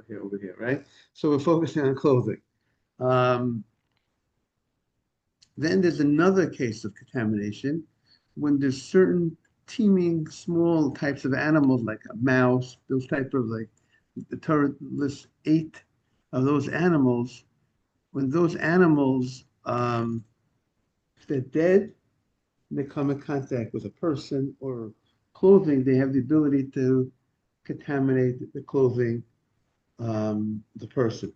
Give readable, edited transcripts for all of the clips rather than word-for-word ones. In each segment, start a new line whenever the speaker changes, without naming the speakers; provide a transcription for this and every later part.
here over here, right? So we're focusing on clothing. Um, then there's another case of contamination when there's certain teeming small types of animals like a mouse, those type of like the Torah lists 8 of those animals. When those animals, if they're dead, and they come in contact with a person or clothing, they have the ability to contaminate the clothing, the person.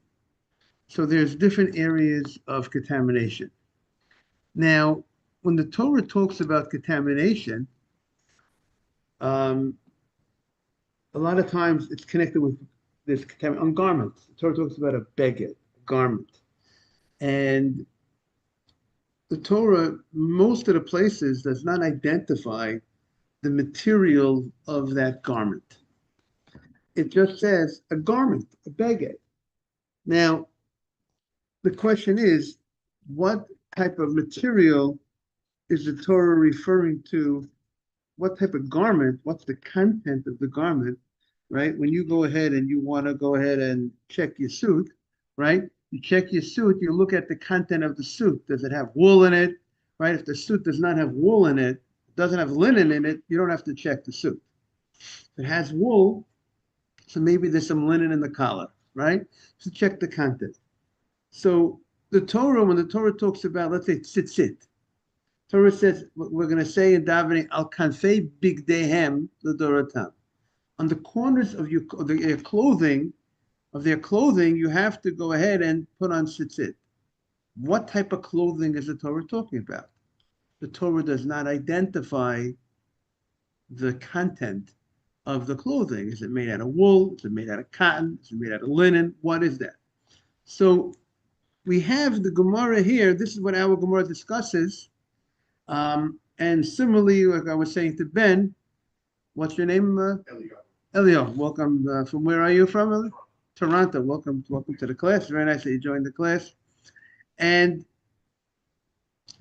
So there's different areas of contamination. Now, when the Torah talks about contamination, um, a lot of times it's connected with this contamination on garments. The Torah talks about a beged, a garment. And the Torah, most of the places, does not identify the material of that garment. It just says a garment, a beged. Now, the question is, what type of material is the Torah referring to? What type of garment? What's the content of the garment, right? When you go ahead and you want to go ahead and check your suit, right? You check your suit, you look at the content of the suit. Does it have wool in it, right? If the suit does not have wool in it, doesn't have linen in it, you don't have to check the suit. If it has wool, so maybe there's some linen in the collar, right? So check the content. So the Torah, when the Torah talks about, let's say tzitzit, Torah says, we're going to say in davening, al kanfei bigdehem l'doratam. On the corners of their clothing, you have to go ahead and put on tzitzit. What type of clothing is the Torah talking about? The Torah does not identify the content of the clothing. Is it made out of wool? Is it made out of cotton? Is it made out of linen? What is that? So we have the Gemara here. This is what our Gemara discusses. And similarly, like I was saying to Ben, what's your name? Elio. Welcome. From where are you from, Elio? Toronto. Welcome to the class. Very nice that you joined the class. And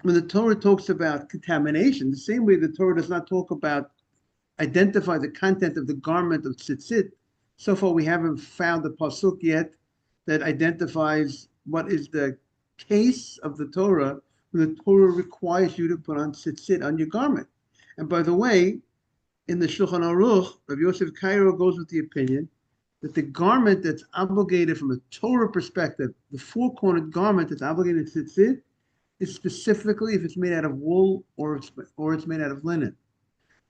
when the Torah talks about contamination, the same way the Torah does not talk about identify the content of the garment of tzitzit, so far we haven't found a pasuk yet that identifies what is the case of the Torah when the Torah requires you to put on tzitzit on your garment. And by the way, in the Shulchan Aruch, Rabbi Yosef Cairo goes with the opinion that the garment that's obligated from a Torah perspective, the four-cornered garment that's obligated to tzitzit, is specifically if it's made out of wool or it's made out of linen.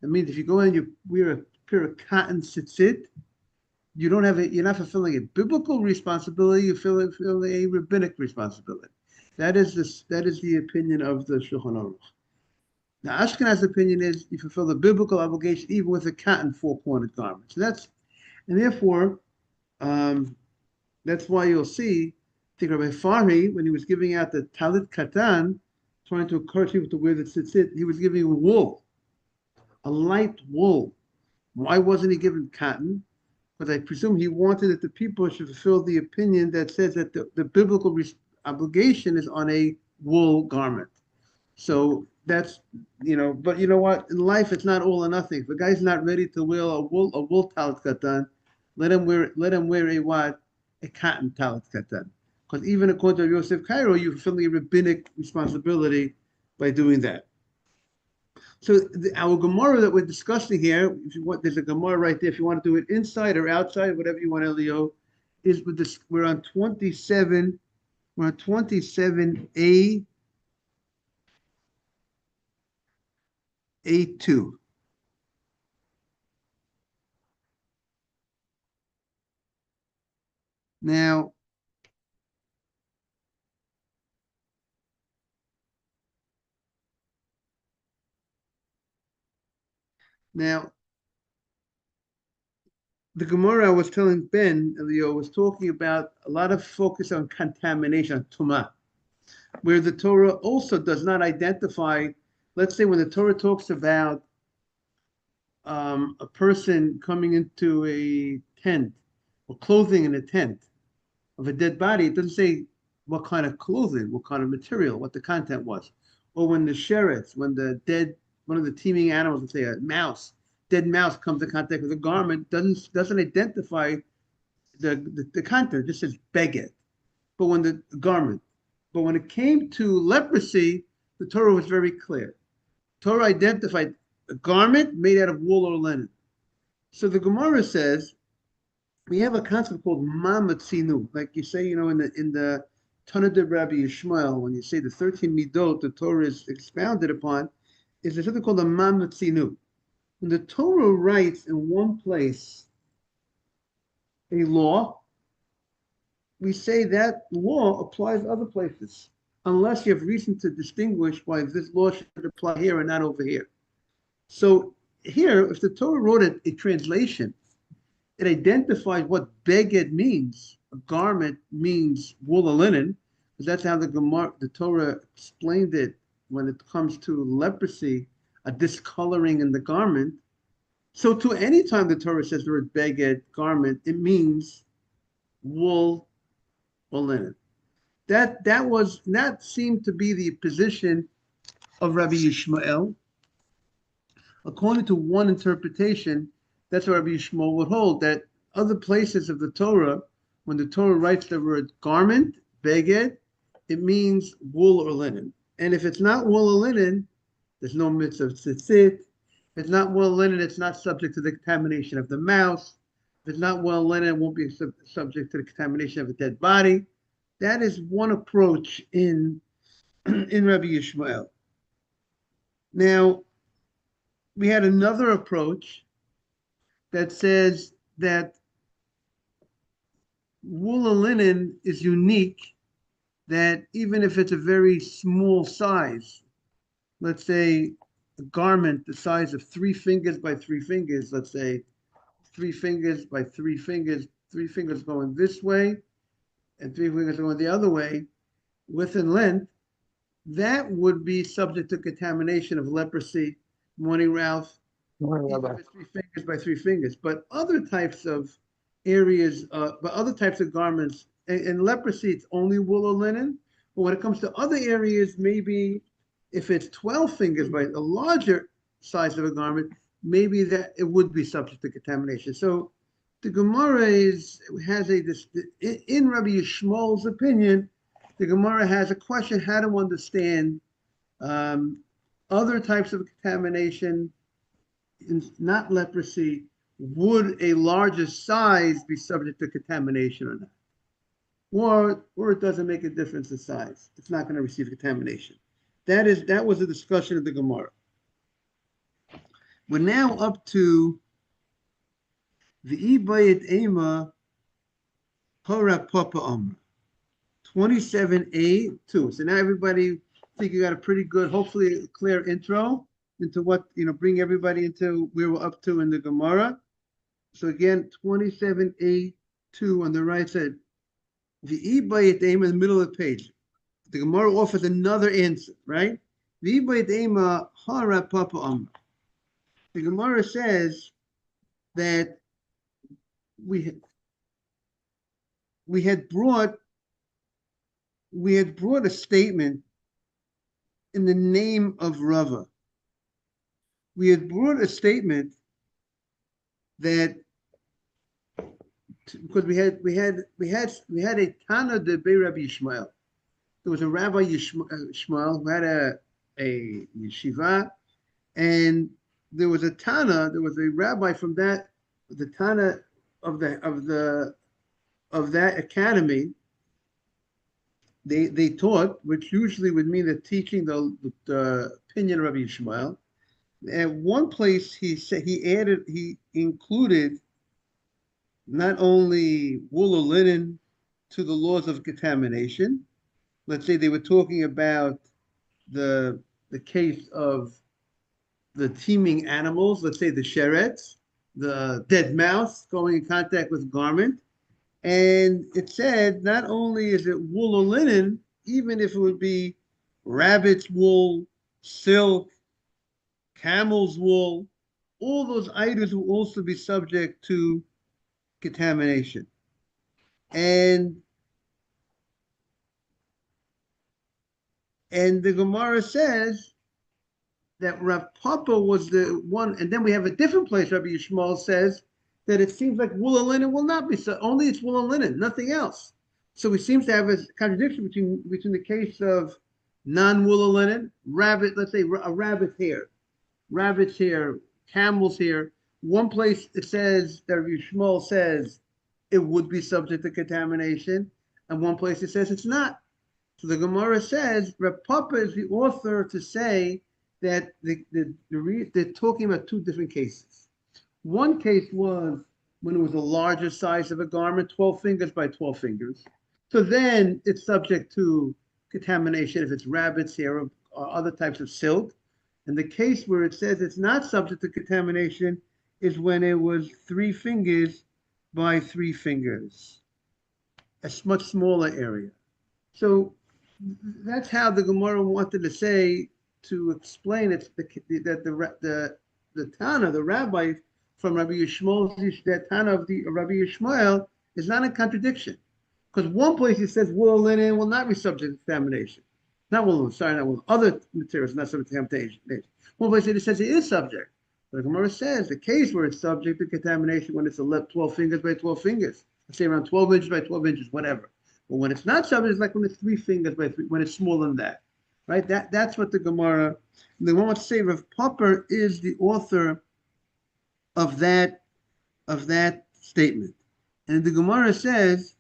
That means if you go in and you wear a pair of cotton tzitzit, you're not fulfilling a biblical responsibility, you feel a rabbinic responsibility. That is the opinion of the Shulchan Aruch. The Ashkenaz opinion is you fulfill the biblical obligation even with a cotton four-cornered garment. So therefore, that's why you'll see, I think Rabbi Farhi, when he was giving out the Talit Katan, trying to encourage people to wear the tzitzit, he was giving wool, a light wool. Why wasn't he given cotton? Because I presume he wanted that the people should fulfill the opinion that says that the biblical obligation is on a wool garment. So that's, but you know what? In life, it's not all or nothing. If a guy's not ready to wear a wool talit katan, let him wear a what? A cotton talit katan. Because even according to Yosef Cairo, you're fulfilling a rabbinic responsibility by doing that. So our Gemara that we're discussing here, if you want, there's a Gemara right there. If you want to do it inside or outside, whatever you want, Elio, is with this. We're on 27. We're on 27a. A2. Now, the Gemara I was telling Ben, Elio, was talking about a lot of focus on contamination, tumah, where the Torah also does not identify, let's say when the Torah talks about a person coming into a tent or clothing in a tent of a dead body, it doesn't say what kind of clothing, what kind of material, what the content was. Or when the sheretz, when one of the teeming animals, let's say a mouse, dead mouse comes in contact with a garment, doesn't identify the content just says beged, but when the garment, but when it came to leprosy, the Torah was very clear. Torah identified a garment made out of wool or linen. So the Gemara says we have a concept called mamatzinu, like you say, in the Tanakh of Rabbi Yishmael, when you say the 13 midot the Torah is expounded upon, is there something called a mamatzinu. When the Torah writes in one place a law, we say that law applies other places, unless you have reason to distinguish why this law should apply here and not over here. So here, if the Torah wrote a translation, it identifies what beged means. A garment means wool or linen, because that's how the Torah explained it when it comes to leprosy, a discoloring in the garment. So to any time the Torah says the word beged, garment, it means wool or linen. That seemed to be the position of Rabbi Yishmael. According to one interpretation, that's what Rabbi Yishmael would hold, that other places of the Torah, when the Torah writes the word garment, beged, it means wool or linen. And if it's not wool or linen, there's no mitzvah of tzitzit. If it's not wool or linen, it's not subject to the contamination of the mouse. If it's not wool or linen, it won't be subject to the contamination of a dead body. That is one approach in Rabbi Yishmael. Now, we had another approach that says that wool or linen is unique, that even if it's a very small size, let's say a garment the size of 3 fingers by 3 fingers, let's say 3 fingers by 3 fingers, 3 fingers going this way and 3 fingers going the other way, width and length, that would be subject to contamination of leprosy. Morning, Ralph. Even if it's 3 fingers by 3 fingers. But other types of areas, but other types of garments, in leprosy, it's only wool or linen. But when it comes to other areas, maybe if it's 12 fingers by a larger size of a garment, maybe that it would be subject to contamination. So the Gemara has in Rabbi Yishmael's opinion, the Gemara has a question how to understand other types of contamination, not leprosy. Would a larger size be subject to contamination or not? Or it doesn't make a difference in size. It's not going to receive contamination. That was a discussion of the Gemara. We're now up to the Ibayit Ema Hora Papa Amra 27a2. So now everybody think you got a pretty good, hopefully a clear intro into what, bring everybody into where we're up to in the Gemara. So again, 27a2 on the right side. The Ibayit Ema in the middle of the page. The Gemara offers another answer, right? The Ibayit Ema Hara Papa Amra. The Gemara says that we had brought a statement in the name of Rava. We had brought a statement that because we had a Tana de Be Rabbi Yishmael. There was a Rabbi Yishmael who had a yeshiva, and there was a Tana. There was a rabbi from the Tana of that academy. They taught, which usually would mean that teaching the opinion of Rabbi Yishmael. At one place, he included not only wool or linen to the laws of contamination. Let's say they were talking about the case of the teeming animals, let's say the sherets, the dead mouse going in contact with garment. And it said not only is it wool or linen, even if it would be rabbit's wool, silk, camel's wool, all those items will also be subject to contamination. And the Gemara says that Rav Papa was the one, and then we have a different place, Rabbi Yishmael says, that it seems like wool and linen will not be so. Only it's wool and linen, nothing else. So we seem to have a contradiction between the case of non-wool and linen, rabbit, let's say a rabbit's hair, camel's hair. One place it says that Rabbi Shmuel says it would be subject to contamination, and one place it says it's not. So the Gemara says Reb Papa is the author to say that they're talking about two different cases. One case was when it was a larger size of a garment, 12 fingers by 12 fingers. So then it's subject to contamination if it's rabbit's hair or other types of silk. And the case where it says it's not subject to contamination is when it was 3 fingers by 3 fingers, a much smaller area. So that's how the Gemara wanted to say, to explain it, that the Tana, the rabbi from Rabbi Yishmael, the Tana of the Rabbi Yishmael is not in contradiction. Because one place it says wool and linen will not be subject to contamination. Not wool, sorry, not wool. Other materials not subject to contamination. One place it says it is subject. But the Gemara says the case where it's subject to contamination when it's 12 fingers by 12 fingers. Let's say around 12 inches by 12 inches, whatever. But when it's not subject, it's like when it's 3 fingers by 3, when it's smaller than that. Right? That's what the Gemara wants to say. Rav Popper is the author of that statement. And the Gemara says,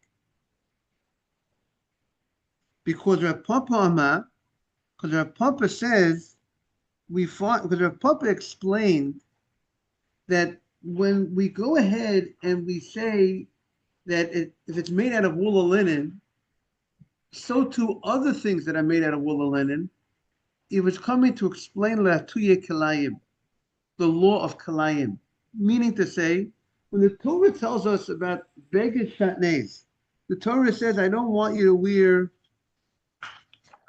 because Rav Papa says, because Rav Papa explained that when we go ahead and we say that if it's made out of wool or linen, so too other things that are made out of wool or linen, it was coming to explain Latuye Kalayim, the law of Kalayim, meaning to say, when the Torah tells us about Beged Shatnez, the Torah says, I don't want you to wear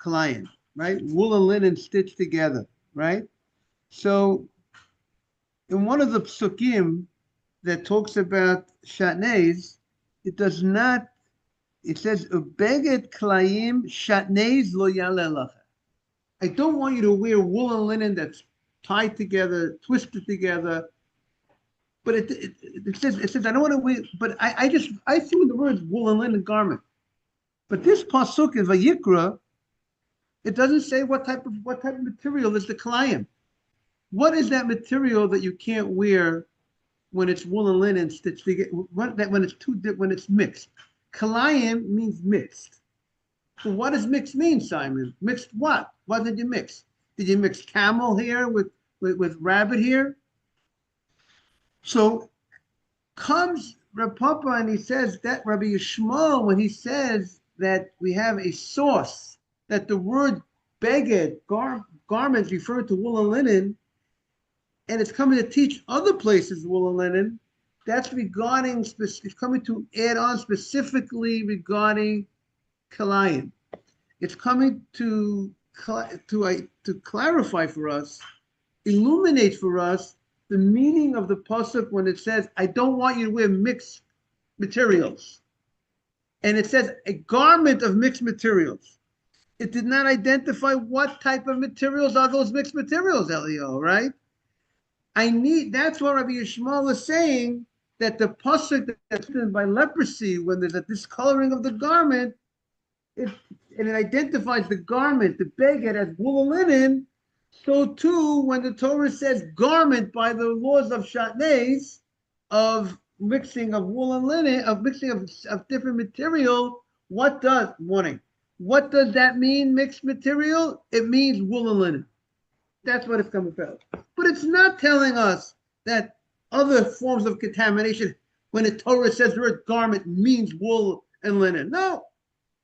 Kalayim, right? Wool and linen stitched together, right? So in one of the psukim that talks about Shatnez, it does not, it says, Beged Kalayim Shatnez lo yaleh lacha. I don't want you to wear wool and linen that's tied together, twisted together. But it says I don't want to wear, but I see the words wool and linen garment. But this pasuk in Vayikra, it doesn't say what type of material is the kalayim. What is that material that you can't wear when it's wool and linen stitched together? When it's mixed. Kalayim means mixed. So what does mixed mean, Simon? Mixed what? What did you mix? Did you mix camel hair with rabbit hair? So comes Rav Papa and he says that Rabbi Yishmael, when he says that we have a source, that the word beged, garments, refer to wool and linen, and it's coming to teach other places wool and linen, that's regarding, it's coming to add on specifically regarding Kalayim. It's coming to clarify for us, illuminate for us the meaning of the pasuk when it says, I don't want you to wear mixed materials. And it says a garment of mixed materials. It did not identify what type of materials are those mixed materials, Elio, right? That's what Rabbi Yishmael is saying, that the pasuk that's written by leprosy, when there's a discoloring of the garment, it identifies the garment, the beged, as wool and linen. So too, when the Torah says garment by the laws of Shatnez, of mixing of wool and linen, of mixing of different material, what does that mean, mixed material? It means wool and linen. That's what it's coming about. But it's not telling us that other forms of contamination, when the Torah says the word garment, means wool and linen. No.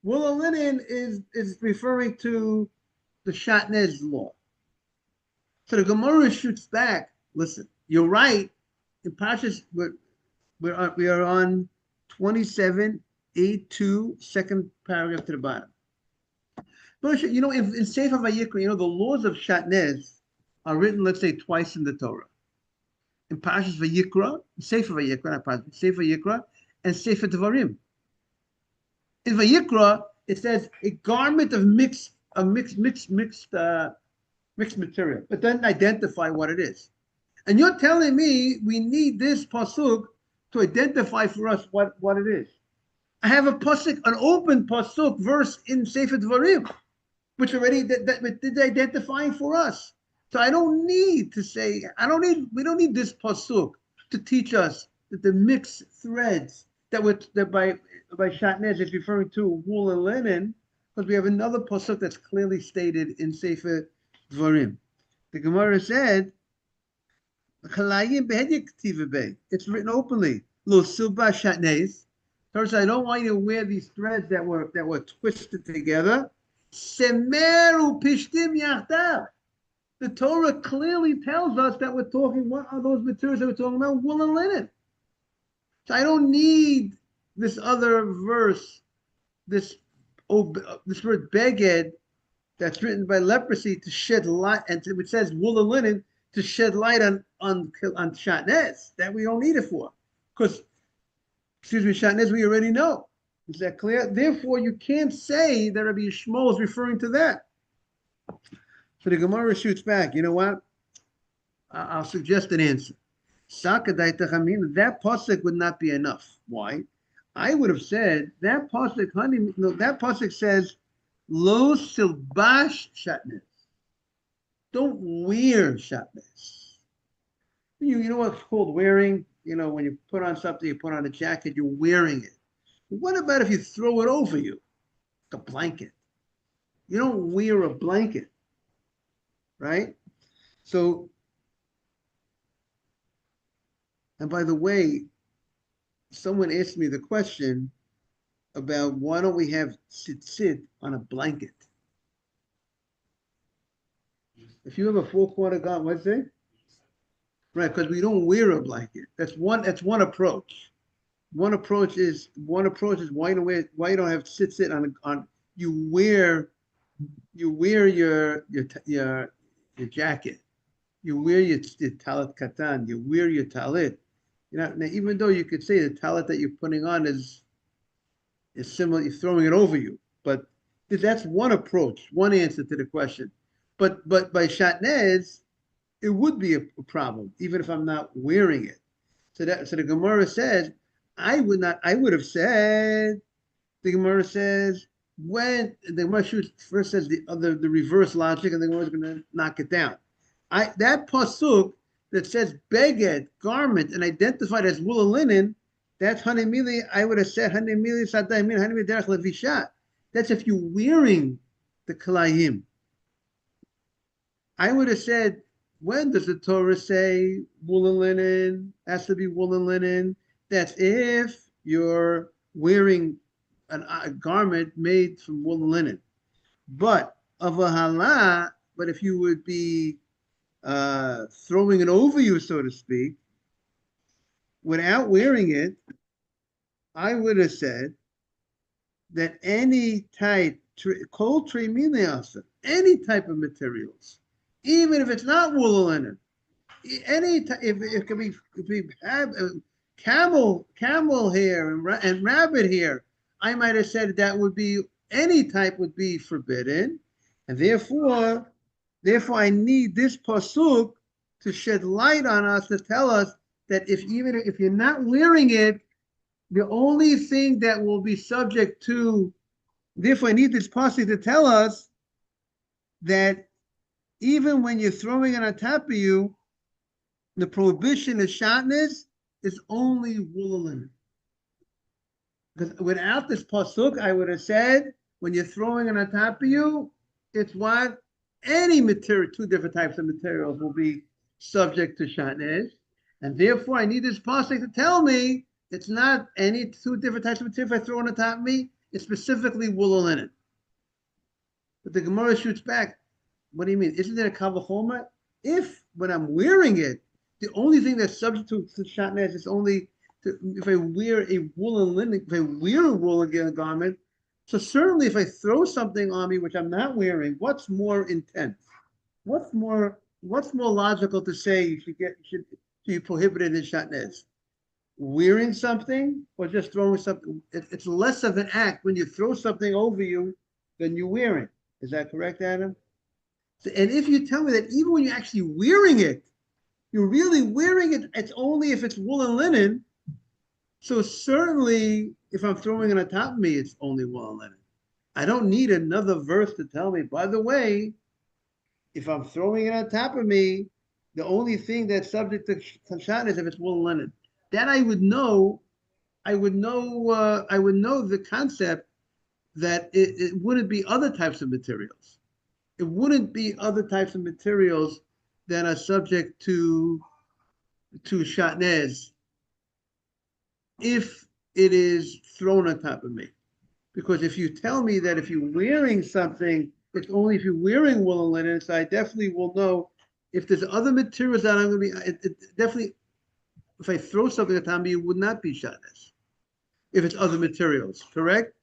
Wool and linen is referring to the Shatnez law. So the Gemara shoots back. Listen, you're right. In Pashas, we are on 27:8-2, second paragraph to the bottom. But in Sefer Vayikra, the laws of Shatnez are written, let's say, twice in the Torah. In Pashas Vayikra, Sefer Vayikra, not Pashas, Sefer Vayikra, and Sefer Devarim. In Vayikra, it says a garment of mixed material, but doesn't identify what it is. And you're telling me we need this pasuk to identify for us what it is. I have a pasuk, an open pasuk verse in Sefer Dvarim, which already that did identifying for us. So I don't need to say, we don't need this pasuk to teach us that the mixed threads that by Shatnez is referring to wool and linen, because we have another pasuk that's clearly stated in Sefer Dvarim. The Gemara said, it's written openly. Lo silba shatnez. First, I don't want you to wear these threads that were twisted together. Semeru pishtim yachdav. The Torah clearly tells us that we're talking. What are those materials that we're talking about? Wool and linen. So I don't need this other verse, this word beged that's written by leprosy to shed light, and it says wool and linen to shed light on shatnez. That we don't need it for, because shatnez we already know. Is that clear? Therefore, you can't say that Rabbi Yishmael is referring to that. So the Gemara shoots back. You know what? I'll suggest an answer. That pasuk would not be enough. Why? I would have said that pasuk, that pasuk says, "Lo silbash shatnez." Don't wear shatnez. You know what's called wearing? You know, when you put on something, you put on a jacket, you're wearing it. What about if you throw it over you? Like a blanket. You don't wear a blanket, right? So, and by the way, someone asked me the question about why don't we have sit on a blanket? If you have a four-quarter garment, what's it? Right, because we don't wear a blanket. That's one approach. One approach is why you don't have sit on you wear your jacket. You wear your talit katan, you wear your talit. Now, even though you could say the talit that you're putting on is similar, you're throwing it over you. But that's one approach, one answer to the question. But by shatnez, it would be a problem, even if I'm not wearing it. So the Gemara says, I would have said, the Gemara says, when the Gemara first says the reverse logic, and the Gemara is going to knock it down. That pasuk that says beged, garment, and identified as wool and linen, that's hanemili. I would have said hanemili sadaimin hanemili derech levishat. That's if you're wearing the kalayim. I would have said, when does the Torah say wool and linen? Has to be wool and linen. That's if you're wearing a garment made from wool and linen. But if you would be throwing it over you, so to speak, without wearing it, I would have said that any type, cold tree any type of materials, even if it's not wool and linen, if it could be camel hair and rabbit hair, I might have said that would be, any type would be forbidden, and therefore I need this pasuk to shed light on us, to tell us that even if you're not wearing it, the only thing that will be subject to, therefore I need this pasuk to tell us that even when you're throwing it on top of you, the prohibition of shatnez is only wool and linen. Because without this pasuk, I would have said, when you're throwing it on top of you, it's what? Any material, two different types of materials will be subject to shatnez. And therefore, I need this pasuk to tell me it's not any two different types of material. If I throw it on top of me, it's specifically wool and linen. But the Gemara shoots back. What do you mean? Isn't there a kavachoma? If, when I'm wearing it, the only thing that's subject to shatnez is only if I wear a woolen linen, if I wear a woolen garment. So certainly if I throw something on me which I'm not wearing, what's more intense? What's more logical to say you should be prohibited in shatnez? Wearing something or just throwing something? It's less of an act when you throw something over you than you're wearing. Is that correct, Adam? So, and if you tell me that even when you're actually wearing it, you're really wearing it, it's only if it's wool and linen, So certainly, if I'm throwing it on top of me, it's only wool and linen. I don't need another verse to tell me, by the way, if I'm throwing it on top of me, the only thing that's subject to shatnez is if it's wool and linen. Then I would know the concept that it wouldn't be other types of materials. It wouldn't be other types of materials that are subject to shatnez if it is thrown on top of me. Because if you tell me that if you're wearing something, it's only if you're wearing wool and linen, so I definitely will know if there's other materials that I'm going to be, it definitely, if I throw something at me, it would not be shatnez. If it's other materials, correct?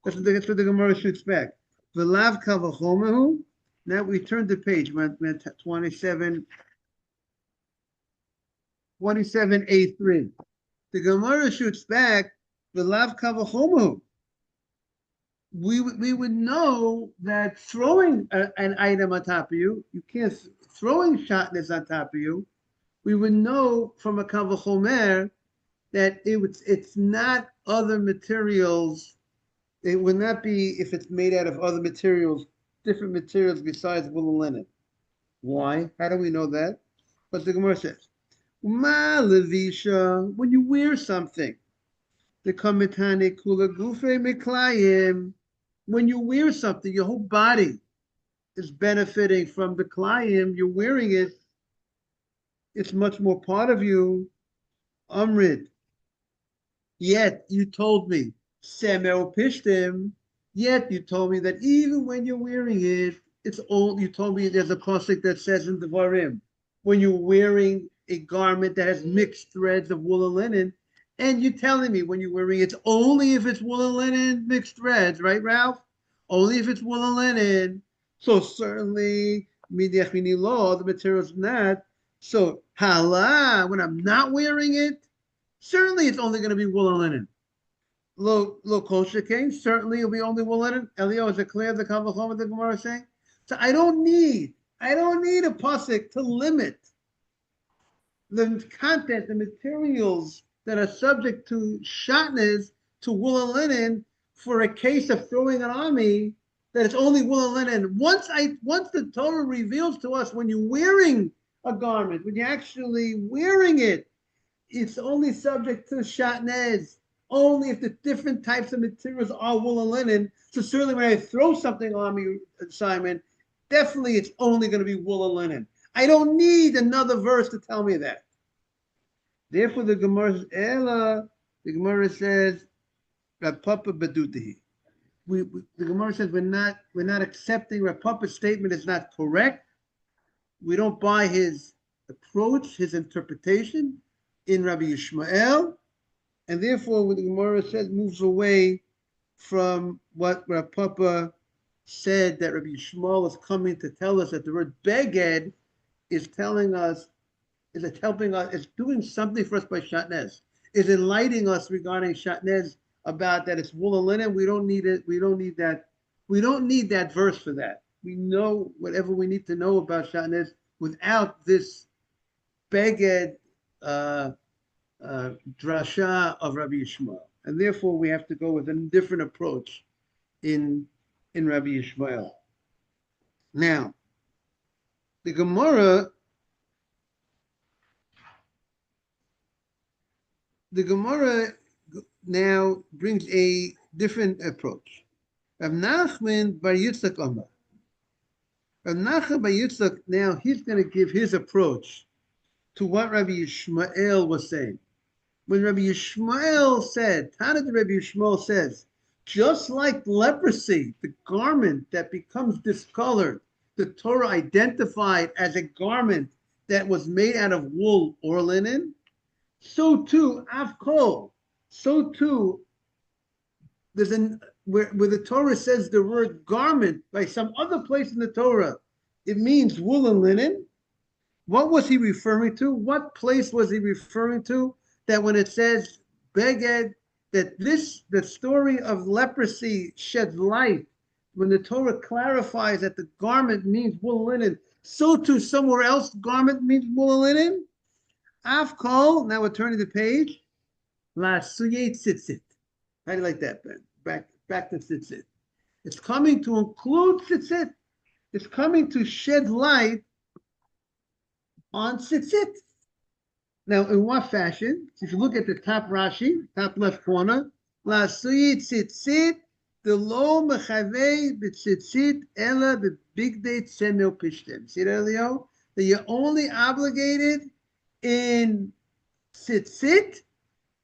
That's what the Gemara shoots back. V'lav kavachomehu. Now we turn the page. We're at 27A3. The Gemara shoots back. V'lav kavachomehu. We would know that throwing an item on top of you, you can't, throwing shatnez on top of you, we would know from a kavachomer that it's not other materials. It would not be if it's made out of other materials, different materials besides wool and linen. Why? How do we know that? But the Gemara says, Ma levisha, when you wear something, the kamitane kula gufe miklayim, when you wear something, your whole body is benefiting from the klayim, you're wearing it, it's much more part of you. Amrid, yet you told me, Semel Pishtim, yet you told me that even when you're wearing it, it's all, you told me there's a pasuk that says in the Varim, when you're wearing a garment that has mixed threads of wool and linen, and you're telling me when you're wearing it's only if it's wool and linen, mixed threads, right, Ralph? Only if it's wool and linen. So certainly, midiachini law, the material's not. So hala, when I'm not wearing it, certainly it's only going to be wool and linen. Lo kosher king, certainly it'll be only wool linen. Elio, is it clear the Kavachom the Gemara is saying? So I don't need a pasuk to limit the content, the materials that are subject to shatnez, to wool and linen, for a case of throwing an army, that it's only wool and linen. Once the Torah reveals to us when you're wearing a garment, when you're actually wearing it, it's only subject to shatnez. Only if the different types of materials are wool and linen. So certainly when I throw something on me, Simon, definitely it's only going to be wool and linen. I don't need another verse to tell me that. Therefore, the Gemara says, Rav Papa Badutahi. The Gemara says we're not accepting Rav Papa's statement is not correct. We don't buy his approach, his interpretation in Rabbi Yishmael, and therefore what the Gemara says moves away from what Rav Papa said, that Rabbi Yishmael is coming to tell us that the word beged is telling us, is it helping us, it's doing something for us by shatnez, is enlightening us regarding shatnez, about that it's wool and linen. We don't need it. We don't need that. We don't need that verse for that. We know whatever we need to know about shatnez without this beged drasha of Rabbi Yishmael, and therefore we have to go with a different approach in Rabbi Yishmael. Now, the Gemara now brings a different approach. Rav Nachman bar Yitzchak Amar. Rav Nachman bar Yitzchak, now he's going to give his approach to what Rabbi Yishmael was saying. When Rabbi Yishmael said, Tana Rabbi Yishmael says, just like leprosy, the garment that becomes discolored, the Torah identified as a garment that was made out of wool or linen, so too, Avkol, so too, there's where the Torah says the word garment by some other place in the Torah, it means wool and linen. What was he referring to? What place was he referring to? That when it says beged, that the story of leprosy sheds light, when the Torah clarifies that the garment means wool and linen, so too somewhere else garment means wool and linen. Afkol, now we're turning the page. La suye tzitzit. How do you like that, Ben? Back to tzitzit. It's coming to include tzitzit. It's coming to shed light on tzitzit. Now, in what fashion? If you look at the top Rashi, top left corner, La suye tzitzit, the lo mechavei b'tzitzit ela b'bigdei tzemel pishtim. See that, Leo? That you're only obligated in tzitzit,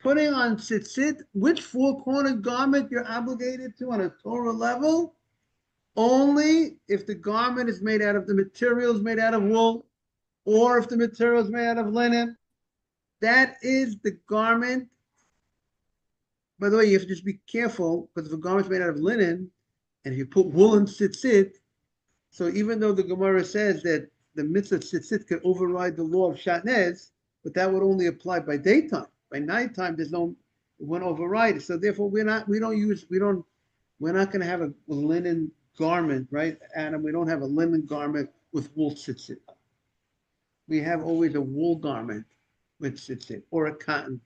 putting on tzitzit, which four-cornered garment you're obligated to on a Torah level? Only if the garment is made out of the materials made out of wool, or if the material is made out of linen. That is the garment. By the way, you have to just be careful, because if a garment is made out of linen, and if you put woolen tzitzit, so even though the Gemara says that the mitzvah tzitzit can override the law of shatnez, but that would only apply by daytime. By nighttime, it won't override it. So therefore, we're not going to have a linen garment, right, Adam? We don't have a linen garment with wool tzitzit. We have always a wool garment with tzitzit, or a cotton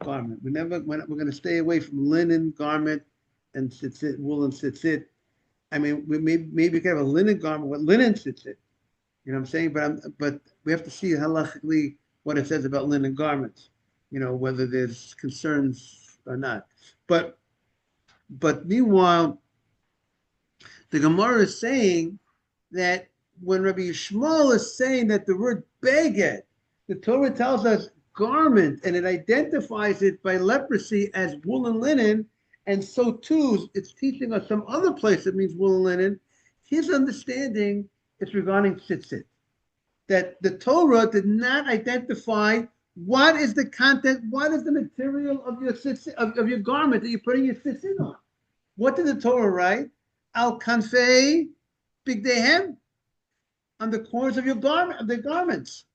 garment. We're going to stay away from linen garment and tzitzit, wool and tzitzit. I mean, maybe we can have a linen garment with linen tzitzit. You know what I'm saying? But we have to see halachically what it says about linen garments. You know, whether there's concerns or not. But meanwhile, the Gemara is saying that when Rabbi Yishmael is saying that the word beged, the Torah tells us garment, and it identifies it by leprosy as wool and linen, and so too it's teaching us some other place that means wool and linen. His understanding is regarding tzitzit, that the Torah did not identify what is the content, what is the material of your tzitzit, of your garment that you're putting your tzitzit on. What did the Torah write? Al kanfei bigdehem, on the corners of your garment, of the garments.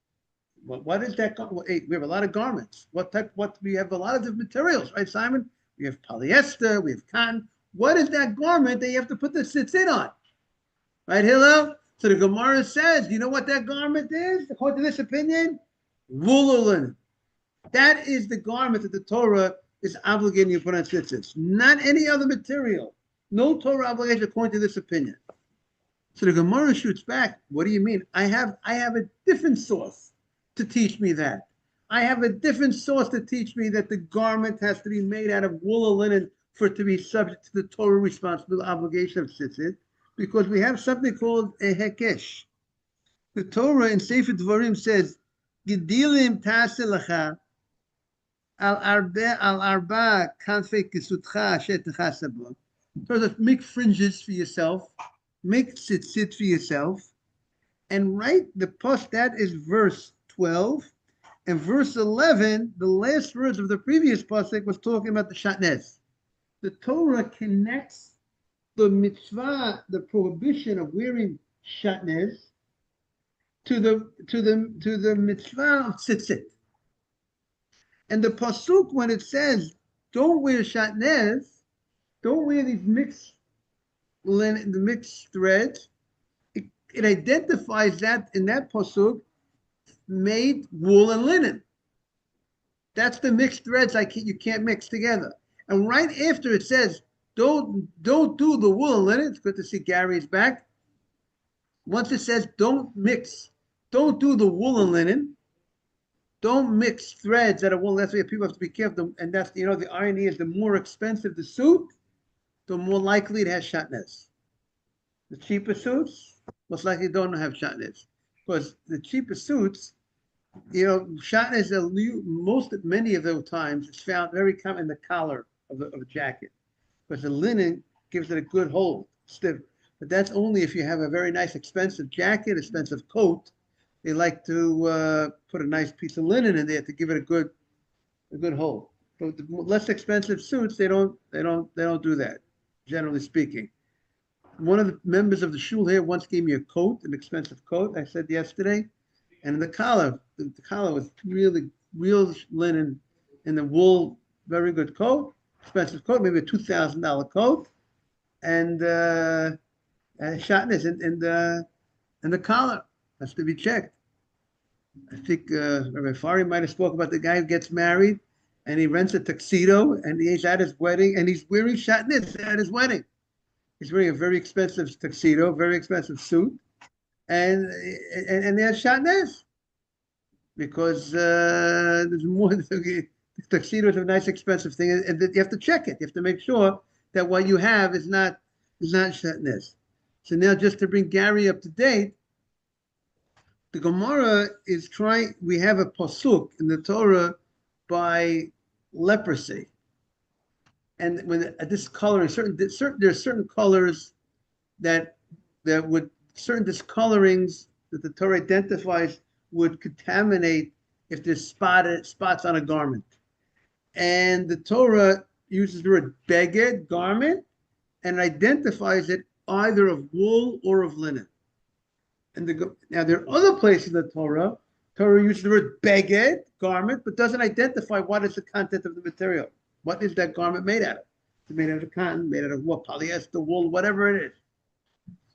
What is that? We have a lot of garments. We have a lot of different materials, right, Simon? We have polyester, we have cotton. What is that garment that you have to put the tzitzit on? Right, Hillel? So the Gemara says, you know what that garment is? According to this opinion, wool or linen. That is the garment that the Torah is obligating you to put on tzitzit. Not any other material. No Torah obligation according to this opinion. So the Gemara shoots back. What do you mean? I have a different source to teach me that. I have a different source to teach me that the garment has to be made out of wool or linen for it to be subject to the Torah responsibility obligation of tzitzit, because we have something called a hekesh. The Torah in Sefer Dvarim says, "Gedilim taseh lecha al arba kanfei kisutcha asher techaseh bo." So make fringes for yourself, make tzitzit for yourself, and write the post. That is verse 12. And verse 11, the last words of the previous pasuk was talking about the shatnez. The Torah connects the mitzvah, the prohibition of wearing shatnez, to the mitzvah of tzitzit. And the pasuk, when it says, don't wear shatnez, don't wear these mixed threads, it identifies that in that pasuk, made wool and linen. That's the mixed threads you can't mix together. And right after it says, don't do the wool and linen. It's good to see Gary's back. Once it says don't do the wool and linen, don't mix threads that are wool. That's why people have to be careful. And that's, the irony is, the more expensive the suit, the more likely it has shatnez. The cheaper suits most likely don't have shatnez, because the cheaper suits, shatnez, many of those times it's found very common in the collar of a jacket, because the linen gives it a good hold, stiff. But that's only if you have a very nice expensive jacket, expensive coat. They like to put a nice piece of linen in there to give it a good hold. But the less expensive suits, they don't do that, generally speaking. One of the members of the shul here once gave me a coat, an expensive coat, I said yesterday, and the collar was really real linen, and the wool, very good coat, expensive coat, maybe a $2,000 coat, and shatnez and the collar has to be checked. I think Rabbi Fari might have spoke about the guy who gets married, and he rents a tuxedo, and he's at his wedding, and he's wearing shatnez at his wedding. He's wearing a very expensive tuxedo, very expensive suit, and and they have shatnez because there's more. The tuxedo is a nice, expensive thing, and you have to check it. You have to make sure that what you have is not shatnez. So now, just to bring Gary up to date, the Gemara is trying. We have a pasuk in the Torah by leprosy, and when this color, there's certain colors that would certain discolorings that the Torah identifies would contaminate if there's spots on a garment, and the Torah uses the word beged, garment, and identifies it either of wool or of linen. And now there are other places in the Torah uses the word beged, garment, but doesn't identify what is the content of the material. What is that garment made out of? It's made out of cotton, made out of what? Polyester, wool, whatever it is.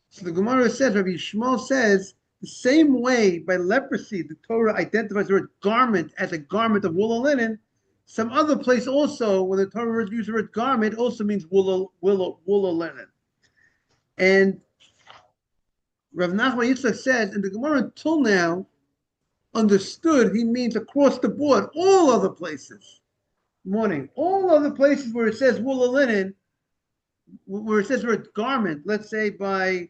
So the Gemara says, Rabbi Shmuel says, the same way by leprosy, the Torah identifies the word garment as a garment of wool or linen. Some other place also, when the Torah uses the word garment, also means wool or linen. And Rav Nachman Yitzchak says, and the Gemara until now understood he means across the board, all other places. Morning, all other places where it says wool or linen, where it says the word garment, let's say by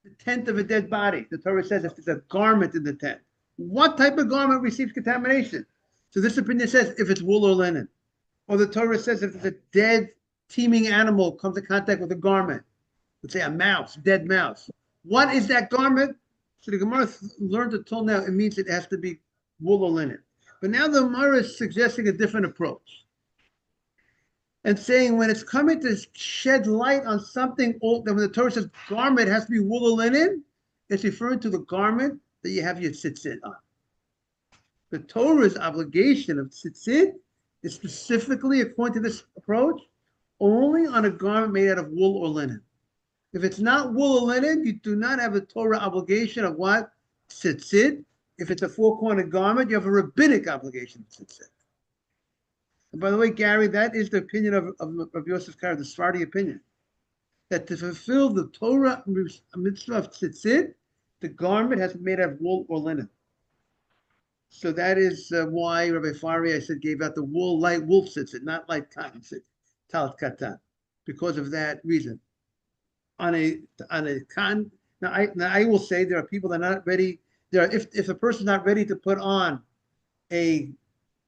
the tent of a dead body, the Torah says if there's a garment in the tent, what type of garment receives contamination? So this opinion says if it's wool or linen. Or the Torah says if there's a dead teeming animal comes in contact with a garment, let's say a mouse, dead mouse. What is that garment? So the Gemara learned until now, it means it has to be wool or linen. But now the Gemara is suggesting a different approach. And saying when it's coming to shed light on something, that when the Torah says garment has to be wool or linen, it's referring to the garment that you have your tzitzit on. The Torah's obligation of tzitzit is specifically, according to this approach, only on a garment made out of wool or linen. If it's not wool or linen, you do not have a Torah obligation of what? Tzitzit. If it's a four-cornered garment, you have a rabbinic obligation of tzitzit. And by the way, Gary, that is the opinion of Yosef Karo, the Sephardi opinion, that to fulfill the Torah mitzvah of tzitzit, the garment has to be made out of wool or linen. So that is why Rabbi Fari, I said, gave out the light wool tzitzit, not light cotton tzitzit, talit katan, because of that reason. On a cotton, now I will say there are people that are not ready. If a person's not ready to put on a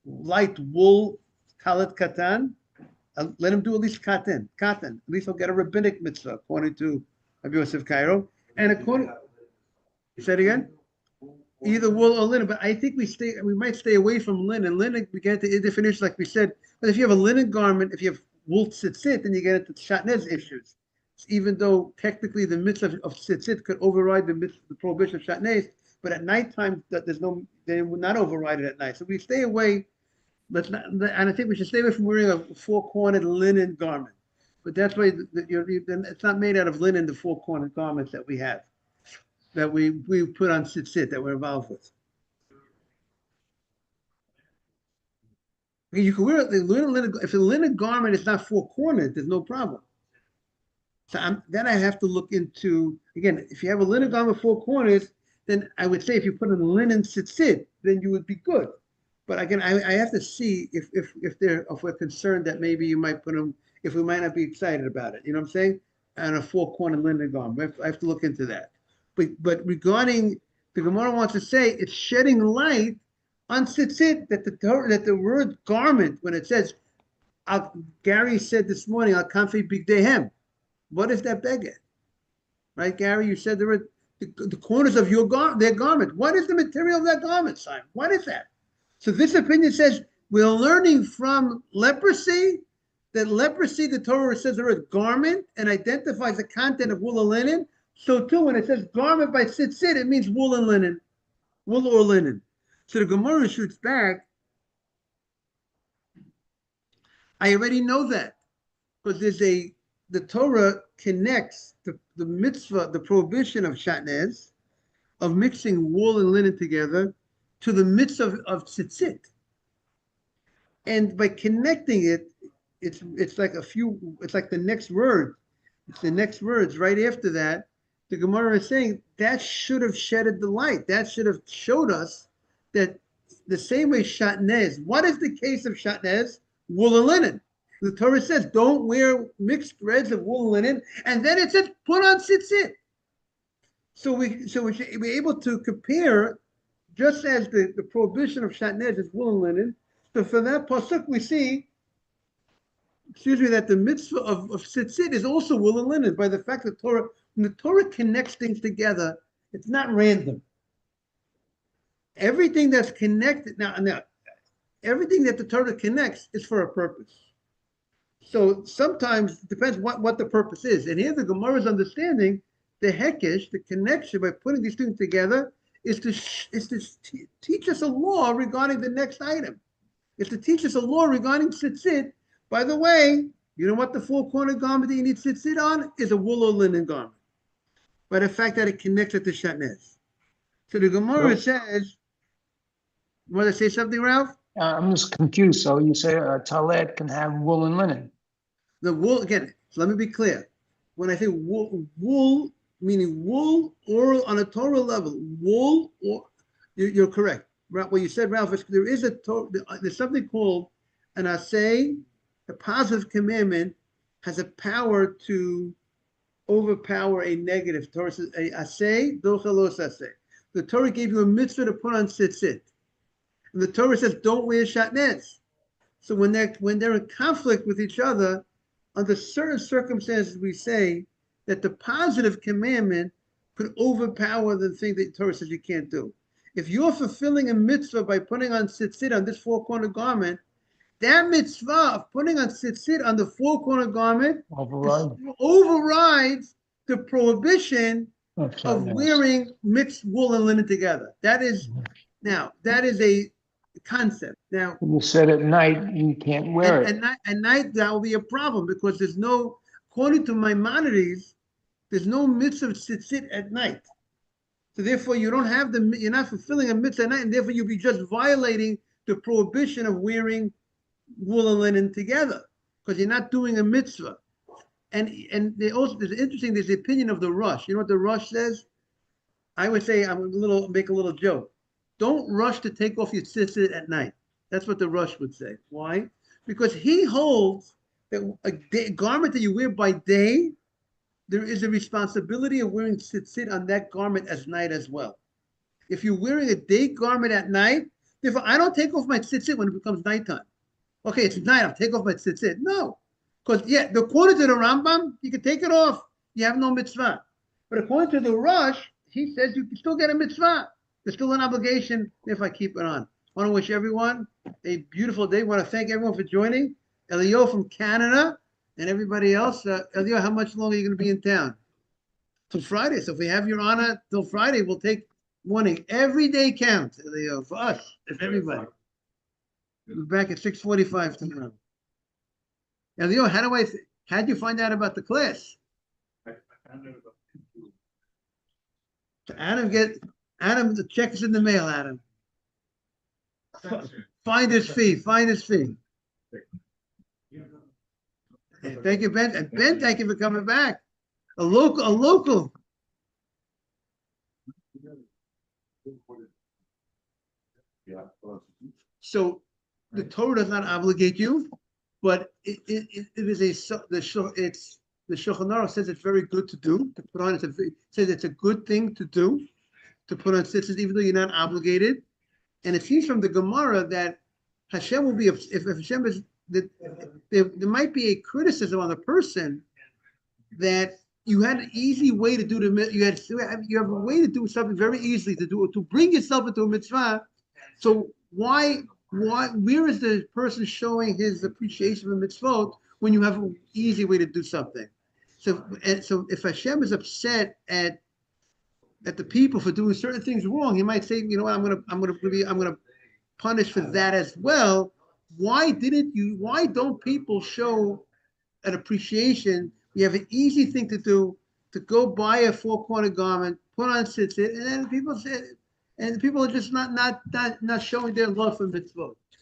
light wool talit katan, let him do at least cotton. At least he'll get a rabbinic mitzvah according to Rabbi Yosef Karo. And according, say it again. Either wool or linen, but I think we might stay away from linen. Linen, we get into definitions like we said. But if you have a linen garment, if you have wool tzitzit, then you get into shatnez issues. Even though technically the mitzvah of tzitzit could override the prohibition of shatnez, but at nighttime they will not override it at night. So we stay away. And I think we should stay away from wearing a four-cornered linen garment. But that's why it's not made out of linen. The four-cornered garments that we have, that we put on tzitzit, that we're involved with. You can wear the linen. If the linen garment is not four-cornered, there's no problem. So then I have to look into, again, if you have a linen garment with four corners, then I would say if you put in a linen tzitzit, then you would be good. But again, I have to see if we're concerned that maybe you might put them, if we might not be excited about it. You know what I'm saying? And a four-cornered linen garment. I have to look into that. But regarding, the Gemara wants to say it's shedding light on tzitzit, that the word garment, when it says, Gary said this morning, al kanfei bigdehem. What is that beged? Right, Gary? You said there were the corners of their garment. What is the material of that garment, Simon? What is that? So this opinion says we're learning from leprosy, that leprosy, the Torah says the word garment and identifies the content of wool or linen. So too, when it says garment by tzitzit, it means wool and linen, wool or linen. So the Gemara shoots back. I already know that because the Torah connects the mitzvah, the prohibition of shatnez, of mixing wool and linen together, to the mitzvah of tzitzit. And by connecting it, it's like it's like the next word. It's the next words right after that. The Gemara is saying that should have shedded the light. That should have showed us that the same way shatnez. What is the case of shatnez? Wool and linen. The Torah says don't wear mixed threads of wool and linen, and then it says put on tzitzit. So we should be able to compare, just as the prohibition of shatnez is wool and linen. So for that pasuk we see, that the mitzvah of tzitzit is also wool and linen by the fact that when the Torah connects things together, it's not random. Everything that's connected now, everything that the Torah connects is for a purpose. So sometimes it depends what the purpose is. And here the Gemara's understanding the hekesh, the connection by putting these things together, is to teach us a law regarding the next item. It's to teach us a law regarding tzitzit. By the way, you know what the four-corner garment that you need tzitzit on is a wool or linen garment. By the fact that it connects it to shatnez. So the Gemara says, you want to say something, Ralph?
I'm just confused. So you say a talet can have wool and linen?
The wool, again, so let me be clear. When I say wool, meaning wool or on a Torah level, wool, or you're correct. What you said, Ralph, is there's something called an asay. A positive commandment has a power to overpower a negative. Torah says, asay, dochalos asay. The Torah gave you a mitzvah to put on tzitzit. And the Torah says, don't wear shatnez. So when they're in conflict with each other, under certain circumstances, we say that the positive commandment could overpower the thing that the Torah says you can't do. If you're fulfilling a mitzvah by putting on tzitzit on this four-corner garment, that mitzvah of putting on tzitzit on the four-corner garment overrides the prohibition of wearing mixed wool and linen together. That is a concept. Now,
you said at night you can't wear it.
At night that will be a problem because there's no, according to Maimonides, there's no mitzvah of tzitzit at night. So therefore, you're not fulfilling a mitzvah at night, and therefore you'll be just violating the prohibition of wearing wool and linen together because you're not doing a mitzvah. And there's the opinion of the Rosh. You know what the Rosh says? I would say make a little joke. Don't rush to take off your tzitzit at night. That's what the Rosh would say. Why? Because he holds that a garment that you wear by day, there is a responsibility of wearing tzitzit on that garment as night as well. If you're wearing a day garment at night, therefore I don't take off my tzitzit when it becomes nighttime. Okay, it's night, I'll take off my tzitzit. No, because according to the Rambam, you can take it off. You have no mitzvah. But according to the Rosh, he says you can still get a mitzvah. There's still an obligation if I keep it on. I want to wish everyone a beautiful day. I want to thank everyone for joining. Elio from Canada and everybody else. Elio, how much longer are you going to be in town? Till Friday. So if we have your honor till Friday, we'll take morning. Every day counts, Elio, for us, if everybody. We'll be back at 6:45 tomorrow. Elio, how'd you find out about the class? I found out about the Adam, the check is in the mail, Adam. Find his fee. Hey, thank you, Ben. And Ben, thank you for coming back. A local. So the Torah does not obligate you, but the Shulchan Aruch says it's very good to do, to put on. Says it's a good thing to do, to put on tzitzit, even though you're not obligated. And it seems from the Gemara that Hashem will be, if Hashem is, that there might be a criticism on the person that you had an easy way to do you have a way to do something very easily to bring yourself into a mitzvah. So where is the person showing his appreciation of mitzvot when you have an easy way to do something? So if Hashem is upset at the people for doing certain things wrong, he might say, you know what, I'm gonna punish for that as well. Why don't people show an appreciation? You have an easy thing to do, to go buy a four-corner garment, put on tzitzit, and then people are just not showing their love for mitzvot.